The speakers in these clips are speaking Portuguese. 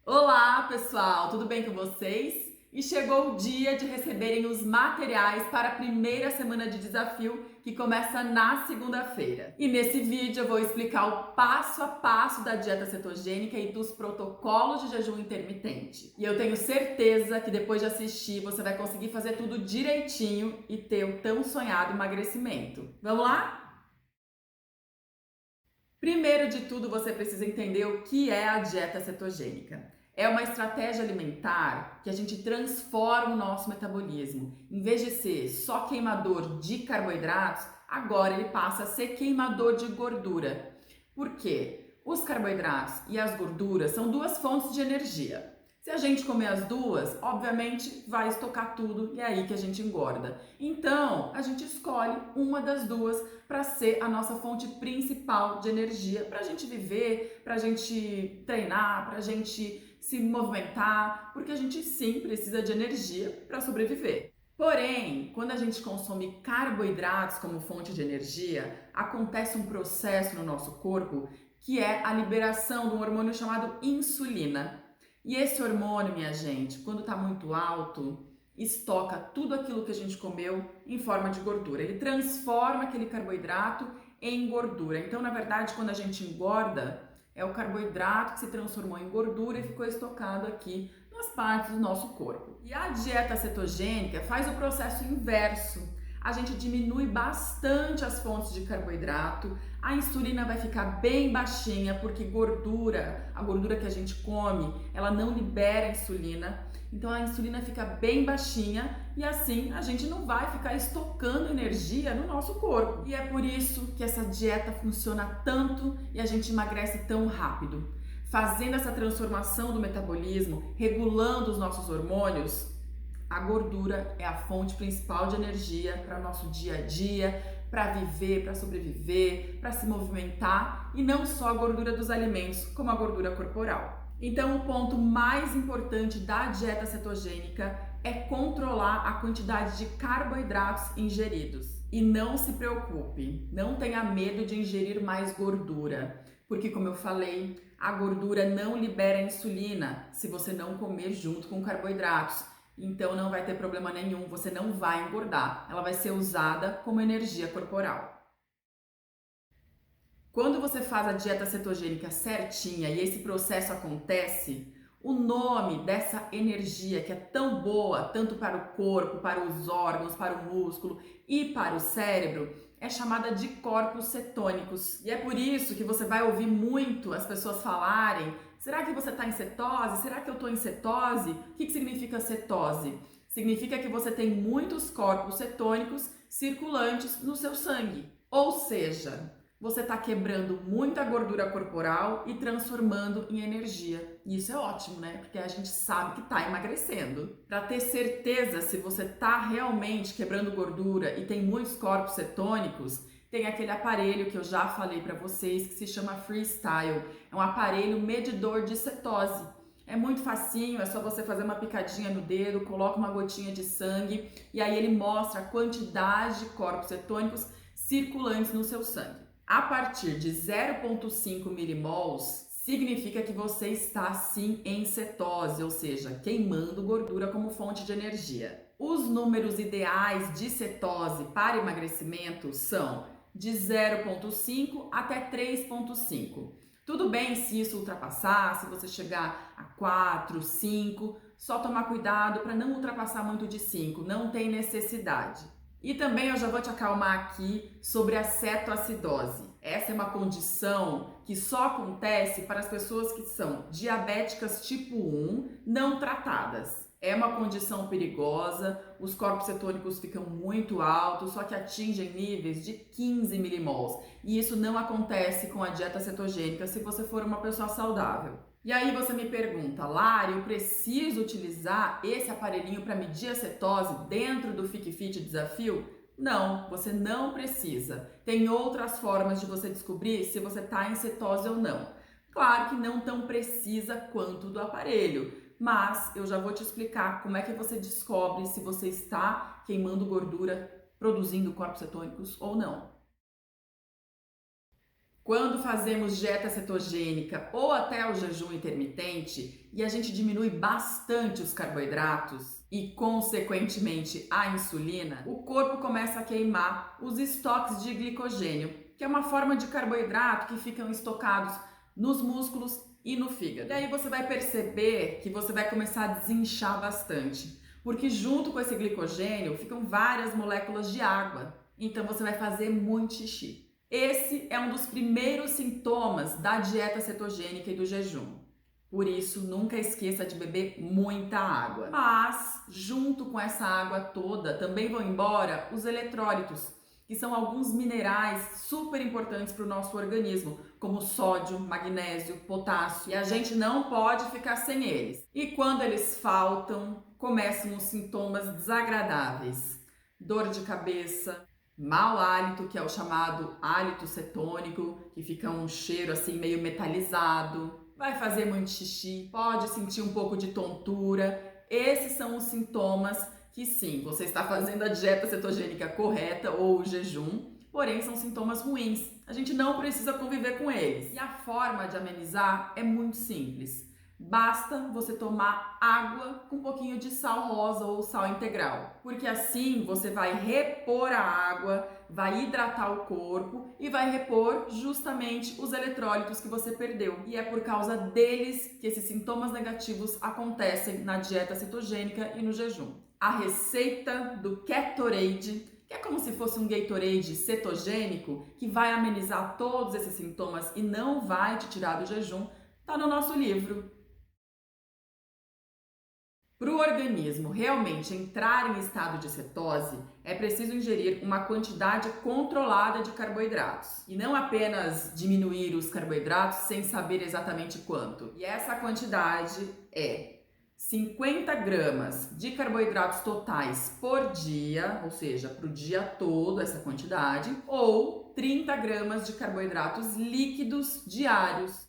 Olá, pessoal, tudo bem com vocês? E chegou o dia de receberem os materiais para a primeira semana de desafio, que começa na segunda-feira. E nesse vídeo eu vou explicar o passo a passo da dieta cetogênica e dos protocolos de jejum intermitente. E eu tenho certeza que depois de assistir você vai conseguir fazer tudo direitinho e ter o tão sonhado emagrecimento. Vamos lá? Primeiro de tudo, você precisa entender o que é a dieta cetogênica. É uma estratégia alimentar que a gente transforma o nosso metabolismo. Em vez de ser só queimador de carboidratos, agora ele passa a ser queimador de gordura. Por quê? Os carboidratos e as gorduras são duas fontes de energia. Se a gente comer as duas, obviamente vai estocar tudo e é aí que a gente engorda. Então, a gente escolhe uma das duas para ser a nossa fonte principal de energia, para a gente viver, para a gente treinar, para a gente se movimentar, porque a gente sim precisa de energia para sobreviver. Porém, quando a gente consome carboidratos como fonte de energia, acontece um processo no nosso corpo que é a liberação de um hormônio chamado insulina. E esse hormônio, minha gente, quando está muito alto, estoca tudo aquilo que a gente comeu em forma de gordura. Ele transforma aquele carboidrato em gordura. Então, na verdade, quando a gente engorda, é o carboidrato que se transformou em gordura e ficou estocado aqui nas partes do nosso corpo. E a dieta cetogênica faz o processo inverso. A gente diminui bastante as fontes de carboidrato, a insulina vai ficar bem baixinha, porque a gordura que a gente come, ela não libera insulina, então a insulina fica bem baixinha e assim a gente não vai ficar estocando energia no nosso corpo. E é por isso que essa dieta funciona tanto e a gente emagrece tão rápido. Fazendo essa transformação do metabolismo, regulando os nossos hormônios, a gordura é a fonte principal de energia para o nosso dia a dia, para viver, para sobreviver, para se movimentar, e não só a gordura dos alimentos, como a gordura corporal. Então, o ponto mais importante da dieta cetogênica é controlar a quantidade de carboidratos ingeridos. E não se preocupe, não tenha medo de ingerir mais gordura, porque, como eu falei, a gordura não libera insulina se você não comer junto com carboidratos. Então não vai ter problema nenhum, você não vai engordar. Ela vai ser usada como energia corporal. Quando você faz a dieta cetogênica certinha e esse processo acontece, o nome dessa energia que é tão boa, tanto para o corpo, para os órgãos, para o músculo e para o cérebro, é chamada de corpos cetônicos. E é por isso que você vai ouvir muito as pessoas falarem: será que você está em cetose? Será que eu estou em cetose? O que significa cetose? Significa que você tem muitos corpos cetônicos circulantes no seu sangue. Ou seja, você está quebrando muita gordura corporal e transformando em energia. E isso é ótimo, né? Porque a gente sabe que está emagrecendo. Para ter certeza se você está realmente quebrando gordura e tem muitos corpos cetônicos, tem aquele aparelho que eu já falei para vocês que se chama Freestyle. É um aparelho medidor de cetose. É muito facinho, é só você fazer uma picadinha no dedo, coloca uma gotinha de sangue e aí ele mostra a quantidade de corpos cetônicos circulantes no seu sangue. A partir de 0,5 milimols, significa que você está sim em cetose, ou seja, queimando gordura como fonte de energia. Os números ideais de cetose para emagrecimento são de 0,5 até 3,5. Tudo bem se isso ultrapassar, se você chegar a 4, 5, só tomar cuidado para não ultrapassar muito de 5, não tem necessidade. E também eu já vou te acalmar aqui sobre a cetoacidose. Essa é uma condição que só acontece para as pessoas que são diabéticas tipo 1 não tratadas. É uma condição perigosa, os corpos cetônicos ficam muito altos, só que atingem níveis de 15 milimols. E isso não acontece com a dieta cetogênica se você for uma pessoa saudável. E aí você me pergunta: Lari, eu preciso utilizar esse aparelhinho para medir a cetose dentro do FitFit Desafio? Não, você não precisa. Tem outras formas de você descobrir se você está em cetose ou não. Claro que não tão precisa quanto do aparelho, mas eu já vou te explicar como é que você descobre se você está queimando gordura, produzindo corpos cetônicos ou não. Quando fazemos dieta cetogênica ou até o jejum intermitente e a gente diminui bastante os carboidratos e, consequentemente, a insulina, o corpo começa a queimar os estoques de glicogênio, que é uma forma de carboidrato que ficam estocados nos músculos e no fígado. E aí você vai perceber que você vai começar a desinchar bastante, porque junto com esse glicogênio ficam várias moléculas de água, então você vai fazer muito xixi. Esse é um dos primeiros sintomas da dieta cetogênica e do jejum. Por isso, nunca esqueça de beber muita água. Mas, junto com essa água toda, também vão embora os eletrólitos, que são alguns minerais super importantes para o nosso organismo, como sódio, magnésio, potássio, e a gente não pode ficar sem eles. E quando eles faltam, começam os sintomas desagradáveis: dor de cabeça, mau hálito, que é o chamado hálito cetônico, que fica um cheiro assim meio metalizado, vai fazer muito xixi, pode sentir um pouco de tontura. Esses são os sintomas que sim, você está fazendo a dieta cetogênica correta ou o jejum, porém são sintomas ruins. A gente não precisa conviver com eles. E a forma de amenizar é muito simples. Basta você tomar água com um pouquinho de sal rosa ou sal integral, porque assim você vai repor a água, vai hidratar o corpo e vai repor justamente os eletrólitos que você perdeu. E é por causa deles que esses sintomas negativos acontecem na dieta cetogênica e no jejum. A receita do Ketorade, que é como se fosse um Gatorade cetogênico, que vai amenizar todos esses sintomas e não vai te tirar do jejum, está no nosso livro. Para o organismo realmente entrar em estado de cetose, é preciso ingerir uma quantidade controlada de carboidratos e não apenas diminuir os carboidratos sem saber exatamente quanto. E essa quantidade é 50 gramas de carboidratos totais por dia, ou seja, para o dia todo essa quantidade, ou 30 gramas de carboidratos líquidos diários.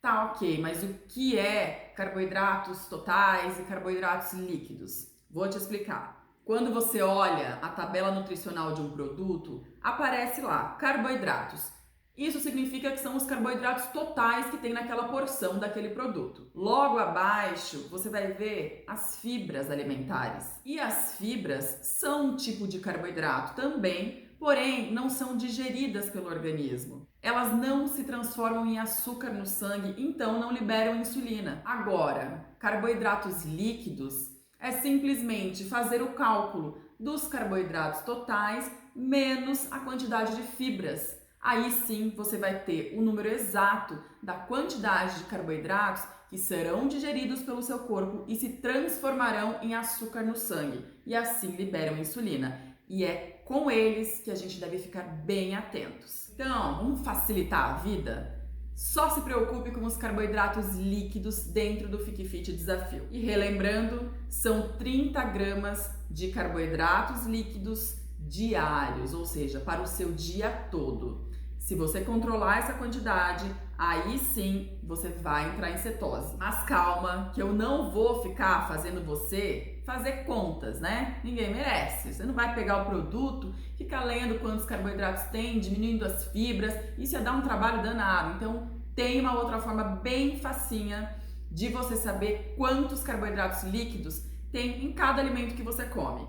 Tá, ok, mas o que é carboidratos totais e carboidratos líquidos? Vou te explicar. Quando você olha a tabela nutricional de um produto, aparece lá carboidratos. Isso significa que são os carboidratos totais que tem naquela porção daquele produto. Logo abaixo, você vai ver as fibras alimentares. E as fibras são um tipo de carboidrato também, porém não são digeridas pelo organismo. Elas não se transformam em açúcar no sangue, então não liberam insulina. Agora, carboidratos líquidos é simplesmente fazer o cálculo dos carboidratos totais menos a quantidade de fibras. Aí sim você vai ter o número exato da quantidade de carboidratos que serão digeridos pelo seu corpo e se transformarão em açúcar no sangue e assim liberam insulina. E é com eles que a gente deve ficar bem atentos. Então, vamos facilitar a vida? Só se preocupe com os carboidratos líquidos dentro do Fique Fit Desafio. E relembrando, são 30 gramas de carboidratos líquidos diários, ou seja, para o seu dia todo. Se você controlar essa quantidade, aí sim você vai entrar em cetose. Mas calma, que eu não vou ficar fazendo você fazer contas, né? Ninguém merece. Você não vai pegar o produto, ficar lendo quantos carboidratos tem, diminuindo as fibras, isso ia dar um trabalho danado. Então, tem uma outra forma bem facinha de você saber quantos carboidratos líquidos tem em cada alimento que você come.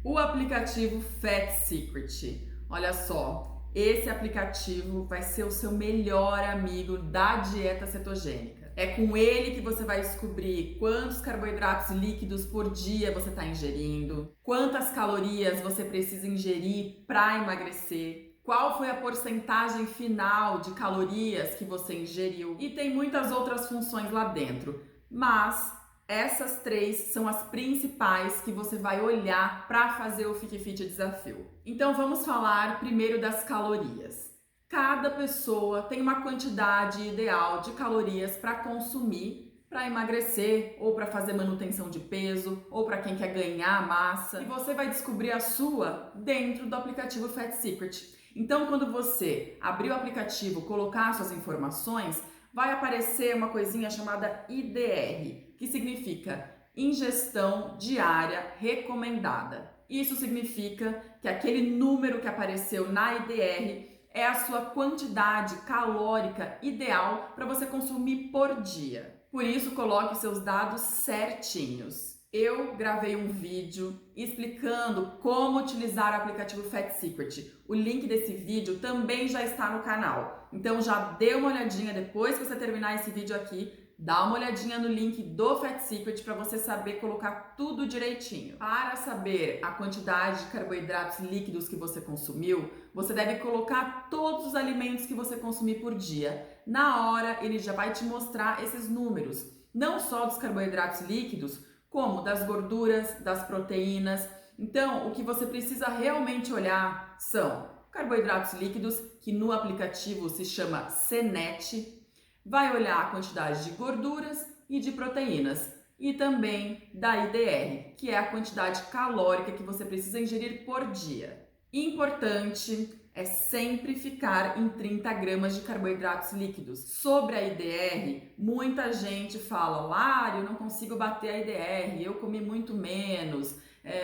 O aplicativo Fat Secret. Olha só, esse aplicativo vai ser o seu melhor amigo da dieta cetogênica. É com ele que você vai descobrir quantos carboidratos líquidos por dia você está ingerindo, quantas calorias você precisa ingerir para emagrecer, qual foi a porcentagem final de calorias que você ingeriu e tem muitas outras funções lá dentro, mas essas 3 são as principais que você vai olhar para fazer o Fique Fit Desafio. Então vamos falar primeiro das calorias. Cada pessoa tem uma quantidade ideal de calorias para consumir para emagrecer ou para fazer manutenção de peso ou para quem quer ganhar massa. E você vai descobrir a sua dentro do aplicativo Fat Secret. Então quando você abrir o aplicativo, colocar suas informações, vai aparecer uma coisinha chamada IDR, que significa ingestão diária recomendada. Isso significa que aquele número que apareceu na IDR é a sua quantidade calórica ideal para você consumir por dia. Por isso, coloque seus dados certinhos. Eu gravei um vídeo explicando como utilizar o aplicativo Fat Secret. O link desse vídeo também já está no canal. Então já dê uma olhadinha depois que você terminar esse vídeo aqui. Dá uma olhadinha no link do Fat Secret para você saber colocar tudo direitinho. Para saber a quantidade de carboidratos líquidos que você consumiu, você deve colocar todos os alimentos que você consumir por dia. Na hora, ele já vai te mostrar esses números, não só dos carboidratos líquidos, como das gorduras, das proteínas. Então, o que você precisa realmente olhar são carboidratos líquidos, que no aplicativo se chama CNET. Vai olhar a quantidade de gorduras e de proteínas e também da IDR, que é a quantidade calórica que você precisa ingerir por dia. Importante é sempre ficar em 30 gramas de carboidratos líquidos. Sobre a IDR, muita gente fala, Lari, eu não consigo bater a IDR, eu comi muito menos.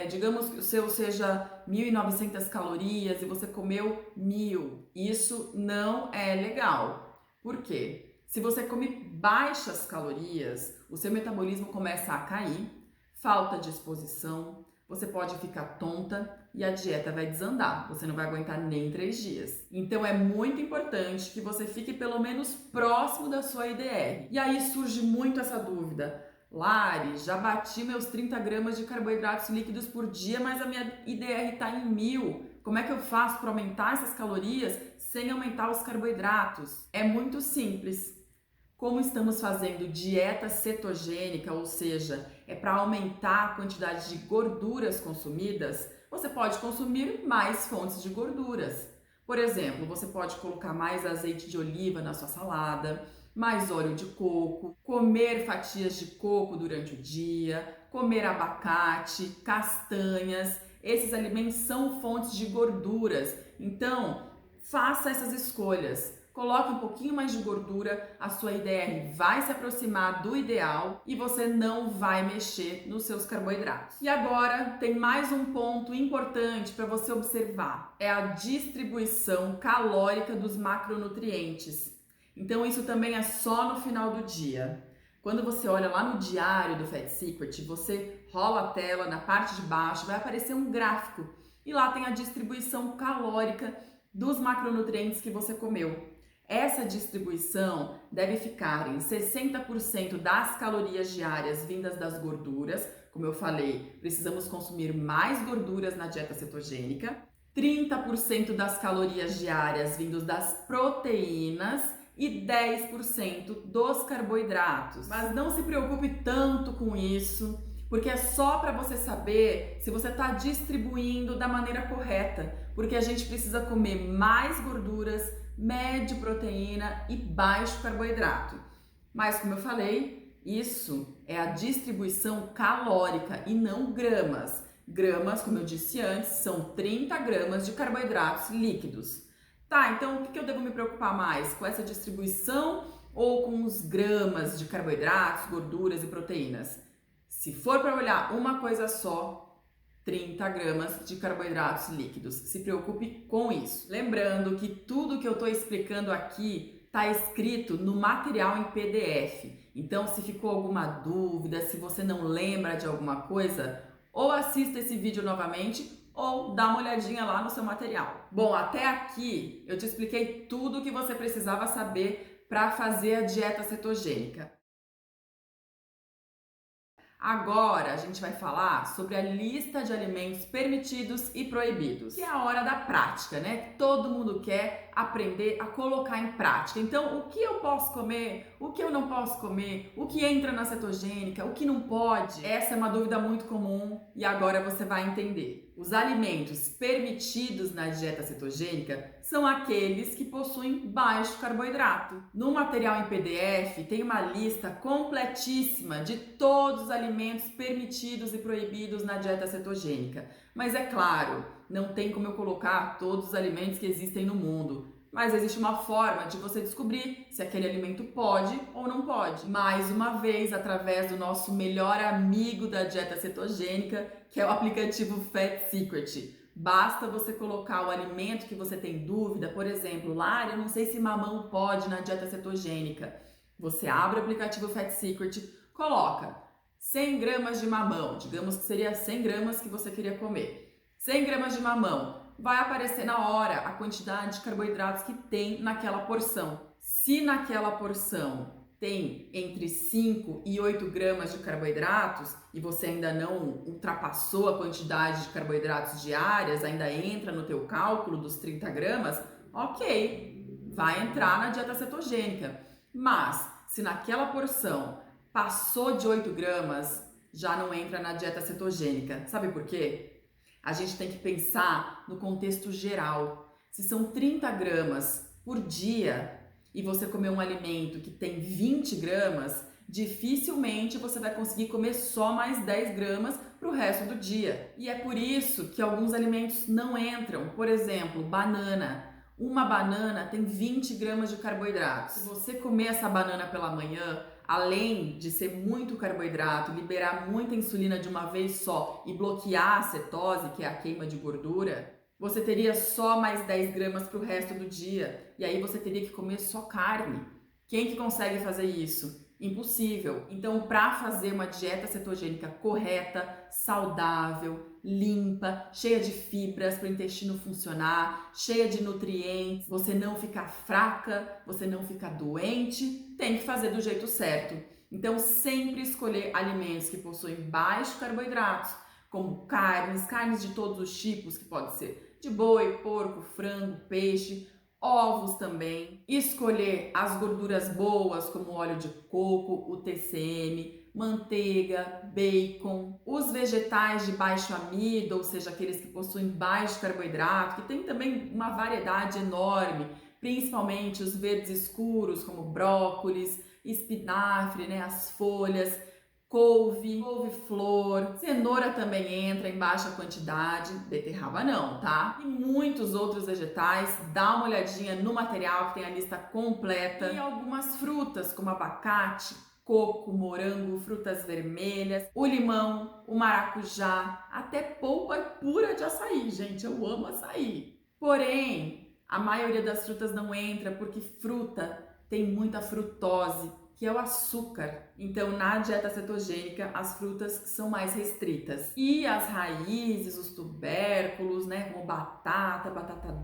Digamos que o seu seja 1.900 calorias e você comeu 1.000. Isso não é legal. Por quê? Se você come baixas calorias, o seu metabolismo começa a cair, falta disposição, você pode ficar tonta e a dieta vai desandar, você não vai aguentar nem 3 dias. Então é muito importante que você fique pelo menos próximo da sua IDR. E aí surge muito essa dúvida, Lari, já bati meus 30 gramas de carboidratos líquidos por dia, mas a minha IDR está em 1.000. Como é que eu faço para aumentar essas calorias sem aumentar os carboidratos? É muito simples. Como estamos fazendo dieta cetogênica, ou seja, é para aumentar a quantidade de gorduras consumidas, você pode consumir mais fontes de gorduras. Por exemplo, você pode colocar mais azeite de oliva na sua salada, mais óleo de coco, comer fatias de coco durante o dia, comer abacate, castanhas. Esses alimentos são fontes de gorduras, então faça essas escolhas. Coloque um pouquinho mais de gordura, a sua IDR vai se aproximar do ideal e você não vai mexer nos seus carboidratos. E agora tem mais um ponto importante para você observar, é a distribuição calórica dos macronutrientes. Então isso também é só no final do dia. Quando você olha lá no diário do Fat Secret, você rola a tela, na parte de baixo vai aparecer um gráfico e lá tem a distribuição calórica dos macronutrientes que você comeu. Essa distribuição deve ficar em 60% das calorias diárias vindas das gorduras. Como eu falei, precisamos consumir mais gorduras na dieta cetogênica. 30% das calorias diárias vindos das proteínas e 10% dos carboidratos. Mas não se preocupe tanto com isso, porque é só para você saber se você está distribuindo da maneira correta, porque a gente precisa comer mais gorduras, médio proteína e baixo carboidrato. Mas como eu falei, isso é a distribuição calórica e não gramas. Gramas, como eu disse antes, são 30 gramas de carboidratos líquidos. Tá, então o que eu devo me preocupar mais? Com essa distribuição ou com os gramas de carboidratos, gorduras e proteínas? Se for para olhar uma coisa só, 30 gramas de carboidratos líquidos. Se preocupe com isso. Lembrando que tudo que eu estou explicando aqui está escrito no material em PDF. Então, se ficou alguma dúvida, se você não lembra de alguma coisa, ou assista esse vídeo novamente ou dá uma olhadinha lá no seu material. Bom, até aqui eu te expliquei tudo o que você precisava saber para fazer a dieta cetogênica. Agora a gente vai falar sobre a lista de alimentos permitidos e proibidos, que é a hora da prática, né? Todo mundo quer aprender a colocar em prática. Então, o que eu posso comer, o que eu não posso comer, o que entra na cetogênica, o que não pode? Essa é uma dúvida muito comum e agora você vai entender. Os alimentos permitidos na dieta cetogênica são aqueles que possuem baixo carboidrato. No material em PDF tem uma lista completíssima de todos os alimentos permitidos e proibidos na dieta cetogênica. Mas é claro, não tem como eu colocar todos os alimentos que existem no mundo. Mas existe uma forma de você descobrir se aquele alimento pode ou não pode. Mais uma vez, através do nosso melhor amigo da dieta cetogênica, que é o aplicativo Fat Secret. Basta você colocar o alimento que você tem dúvida, por exemplo, Lara, eu não sei se mamão pode na dieta cetogênica. Você abre o aplicativo Fat Secret, coloca 100 gramas de mamão, digamos que seria 100 gramas que você queria comer. 100 gramas de mamão, vai aparecer na hora a quantidade de carboidratos que tem naquela porção. Se naquela porção tem entre 5 e 8 gramas de carboidratos e você ainda não ultrapassou a quantidade de carboidratos diárias, ainda entra no teu cálculo dos 30 gramas, ok, vai entrar na dieta cetogênica. Mas se naquela porção passou de 8 gramas, já não entra na dieta cetogênica. Sabe por quê? A gente tem que pensar no contexto geral. Se são 30 gramas por dia e você comer um alimento que tem 20 gramas, dificilmente você vai conseguir comer só mais 10 gramas para o resto do dia. E é por isso que alguns alimentos não entram. Por exemplo, banana. Uma banana tem 20 gramas de carboidrato. Se você comer essa banana pela manhã, além de ser muito carboidrato, liberar muita insulina de uma vez só e bloquear a cetose, que é a queima de gordura, você teria só mais 10 gramas para o resto do dia. E aí você teria que comer só carne. Quem que consegue fazer isso? Impossível. Então, para fazer uma dieta cetogênica correta, saudável, limpa, cheia de fibras para o intestino funcionar, cheia de nutrientes, você não ficar fraca, você não ficar doente, tem que fazer do jeito certo. Então, sempre escolher alimentos que possuem baixos carboidratos, como carnes de todos os tipos, que pode ser de boi, porco, frango, peixe, ovos também. Escolher as gorduras boas, como óleo de coco, o TCM, manteiga, bacon. Os vegetais de baixo amido, ou seja, aqueles que possuem baixo carboidrato, que tem também uma variedade enorme, principalmente os verdes escuros, como brócolis, espinafre, as folhas, couve-flor, cenoura também entra em baixa quantidade, beterraba não, tá? E muitos outros vegetais, dá uma olhadinha no material que tem a lista completa. E algumas frutas, como abacate, coco, morango, frutas vermelhas, o limão, o maracujá, até polpa pura de açaí, gente, eu amo açaí. Porém, a maioria das frutas não entra porque fruta tem muita frutose, que é o açúcar. Então, na dieta cetogênica, as frutas são mais restritas. E as raízes, os tubérculos, como batata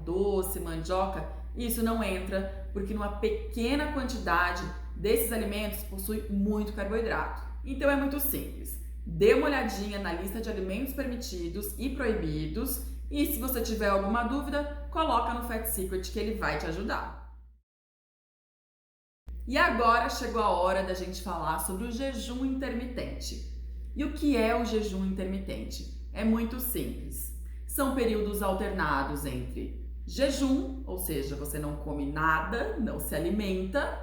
doce, mandioca, isso não entra, porque numa pequena quantidade desses alimentos possui muito carboidrato. Então, é muito simples. Dê uma olhadinha na lista de alimentos permitidos e proibidos e se você tiver alguma dúvida, coloca no Fat Secret que ele vai te ajudar. E agora chegou a hora da gente falar sobre o jejum intermitente. E o que é o jejum intermitente? É muito simples. São períodos alternados entre jejum, ou seja, você não come nada, não se alimenta,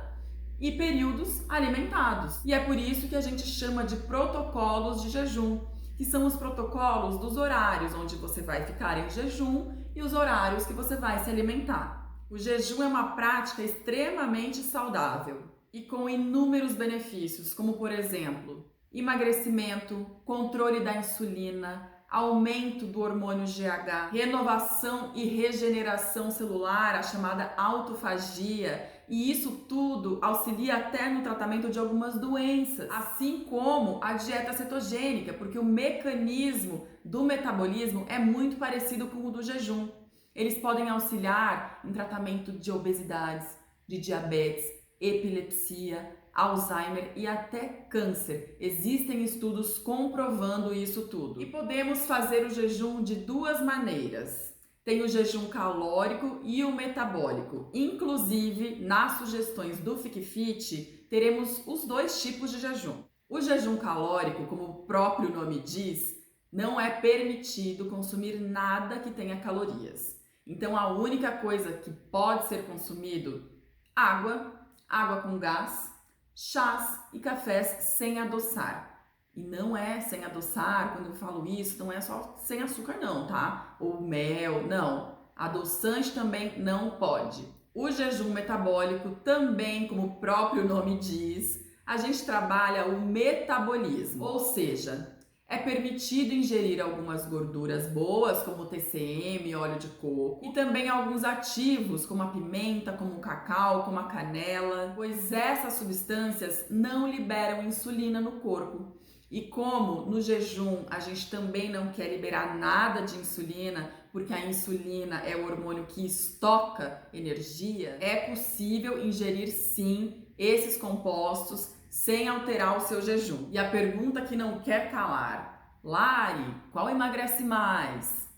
e períodos alimentados. E é por isso que a gente chama de protocolos de jejum, que são os protocolos dos horários onde você vai ficar em jejum e os horários que você vai se alimentar. O jejum é uma prática extremamente saudável e com inúmeros benefícios, como por exemplo, emagrecimento, controle da insulina, aumento do hormônio GH, renovação e regeneração celular, a chamada autofagia, e isso tudo auxilia até no tratamento de algumas doenças, assim como a dieta cetogênica, porque o mecanismo do metabolismo é muito parecido com o do jejum. Eles podem auxiliar em tratamento de obesidades, de diabetes, epilepsia, Alzheimer e até câncer. Existem estudos comprovando isso tudo. E podemos fazer o jejum de duas maneiras. Tem o jejum calórico e o metabólico. Inclusive, nas sugestões do FiqueFit, teremos os dois tipos de jejum. O jejum calórico, como o próprio nome diz, não é permitido consumir nada que tenha calorias. Então, a única coisa que pode ser consumido, água com gás, chás e cafés sem adoçar. E não é sem adoçar, quando eu falo isso, não é só sem açúcar não, tá? Ou mel, não. Adoçante também não pode. O jejum metabólico também, como o próprio nome diz, a gente trabalha o metabolismo, ou seja, É permitido ingerir algumas gorduras boas, como o TCM, óleo de coco, e também alguns ativos, como a pimenta, como o cacau, como a canela, pois essas substâncias não liberam insulina no corpo. E como no jejum a gente também não quer liberar nada de insulina, porque a insulina é o hormônio que estoca energia, é possível ingerir sim esses compostos sem alterar o seu jejum. E a pergunta que não quer calar: Lari, qual emagrece mais?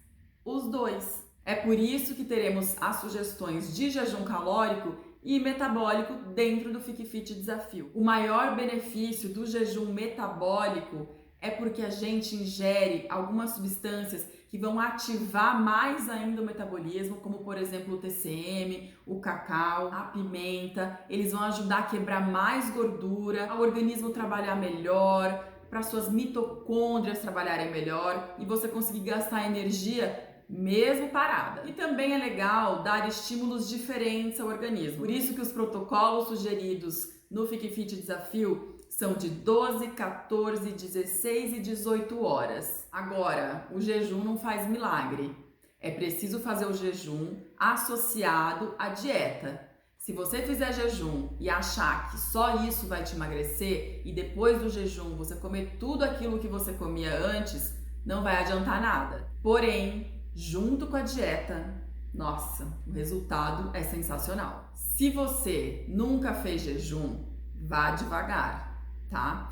Os dois. É por isso que teremos as sugestões de jejum calórico e metabólico dentro do Fique Fit Desafio. O maior benefício do jejum metabólico é porque a gente ingere algumas substâncias que vão ativar mais ainda o metabolismo, como por exemplo o TCM, o cacau, a pimenta. Eles vão ajudar a quebrar mais gordura, ao organismo trabalhar melhor, para suas mitocôndrias trabalharem melhor e você conseguir gastar energia mesmo parada. E também é legal dar estímulos diferentes ao organismo. Por isso que os protocolos sugeridos no Fique Fit Desafio são de 12, 14, 16 e 18 horas. Agora, o jejum não faz milagre. É preciso fazer o jejum associado à dieta. Se você fizer jejum e achar que só isso vai te emagrecer e depois do jejum você comer tudo aquilo que você comia antes, não vai adiantar nada. Porém, junto com a dieta, nossa, o resultado é sensacional. Se você nunca fez jejum, vá devagar, tá?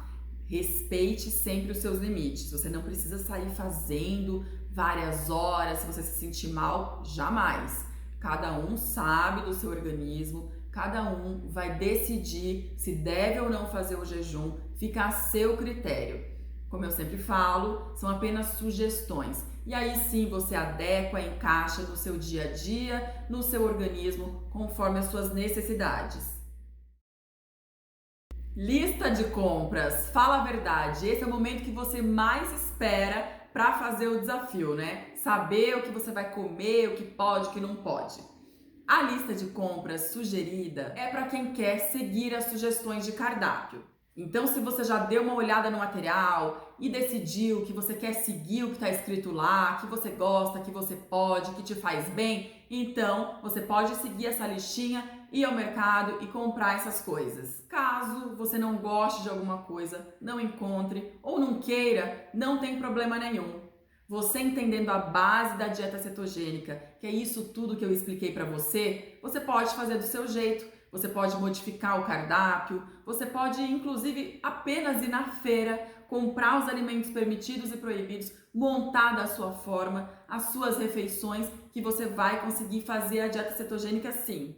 Respeite sempre os seus limites. Você não precisa sair fazendo várias horas se você se sentir mal, jamais. Cada um sabe do seu organismo, cada um vai decidir se deve ou não fazer o jejum, fica a seu critério. Como eu sempre falo, são apenas sugestões. E aí sim você adequa, encaixa no seu dia a dia, no seu organismo, conforme as suas necessidades. Lista de compras, fala a verdade, esse é o momento que você mais espera para fazer o desafio, né? Saber o que você vai comer, o que pode, o que não pode. A lista de compras sugerida é para quem quer seguir as sugestões de cardápio. Então, se você já deu uma olhada no material e decidiu que você quer seguir o que está escrito lá, que você gosta, que você pode, que te faz bem, então você pode seguir essa listinha, ir ao mercado e comprar essas coisas. Caso você não goste de alguma coisa, não encontre ou não queira, não tem problema nenhum. Você entendendo a base da dieta cetogênica, que é isso tudo que eu expliquei para você, você pode fazer do seu jeito. Você pode modificar o cardápio, você pode inclusive apenas ir na feira, comprar os alimentos permitidos e proibidos, montar da sua forma as suas refeições que você vai conseguir fazer a dieta cetogênica sim.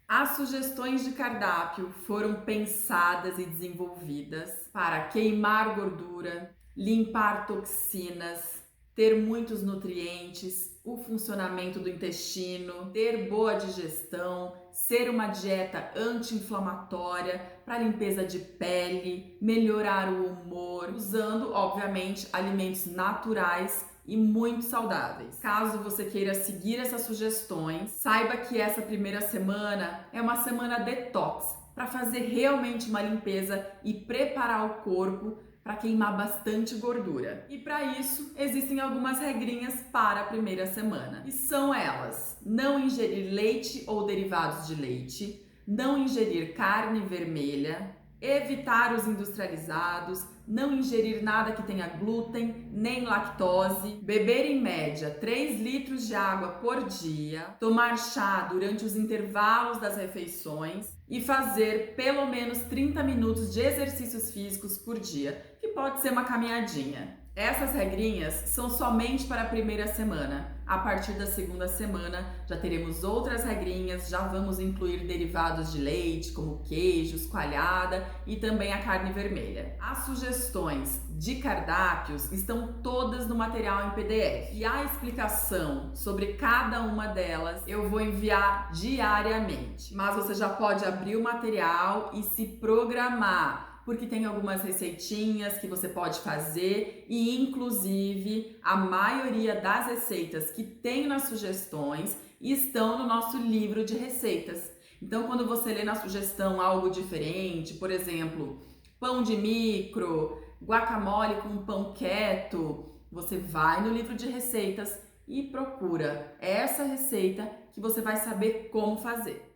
As sugestões de cardápio foram pensadas e desenvolvidas para queimar gordura, limpar toxinas, ter muitos nutrientes, o funcionamento do intestino, ter boa digestão, ser uma dieta anti-inflamatória para limpeza de pele, melhorar o humor, usando, obviamente, alimentos naturais e muito saudáveis. Caso você queira seguir essas sugestões, saiba que essa primeira semana é uma semana detox, para fazer realmente uma limpeza e preparar o corpo para queimar bastante gordura. E para isso, existem algumas regrinhas para a primeira semana. E são elas: não ingerir leite ou derivados de leite, não ingerir carne vermelha, evitar os industrializados, não ingerir nada que tenha glúten, nem lactose, beber em média 3 litros de água por dia, tomar chá durante os intervalos das refeições e fazer pelo menos 30 minutos de exercícios físicos por dia, que pode ser uma caminhadinha. Essas regrinhas são somente para a primeira semana. A partir da segunda semana já teremos outras regrinhas, já vamos incluir derivados de leite, como queijos, coalhada e também a carne vermelha. As sugestões de cardápios estão todas no material em PDF e a explicação sobre cada uma delas eu vou enviar diariamente. Mas você já pode abrir o material e se programar, porque tem algumas receitinhas que você pode fazer e, inclusive, a maioria das receitas que tem nas sugestões estão no nosso livro de receitas. Então, quando você lê na sugestão algo diferente, por exemplo, pão de micro, guacamole com pão keto, você vai no livro de receitas e procura essa receita que você vai saber como fazer.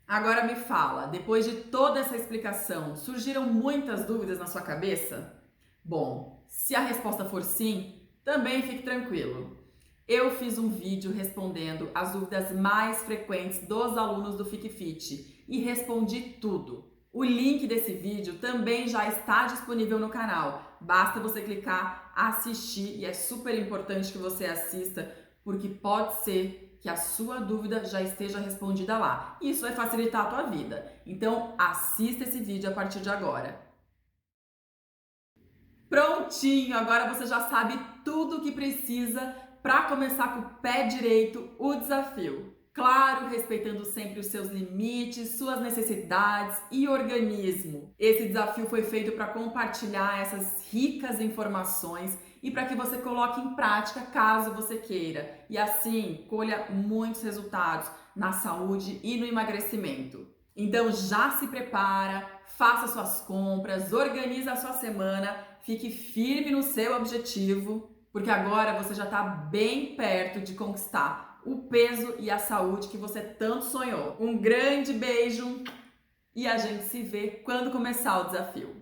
Agora me fala, depois de toda essa explicação, surgiram muitas dúvidas na sua cabeça? Bom, se a resposta for sim, também fique tranquilo. Eu fiz um vídeo respondendo as dúvidas mais frequentes dos alunos do FiqueFit e respondi tudo. O link desse vídeo também já está disponível no canal. Basta você clicar, assistir e é super importante que você assista porque pode ser que a sua dúvida já esteja respondida lá. Isso vai facilitar a tua vida. Então, assista esse vídeo a partir de agora. Prontinho! Agora você já sabe tudo o que precisa para começar com o pé direito o desafio. Claro, respeitando sempre os seus limites, suas necessidades e organismo. Esse desafio foi feito para compartilhar essas ricas informações e para que você coloque em prática caso você queira e assim colha muitos resultados na saúde e no emagrecimento. Então já se prepara, faça suas compras, organiza a sua semana, fique firme no seu objetivo, porque agora você já está bem perto de conquistar o peso e a saúde que você tanto sonhou. Um grande beijo e a gente se vê quando começar o desafio.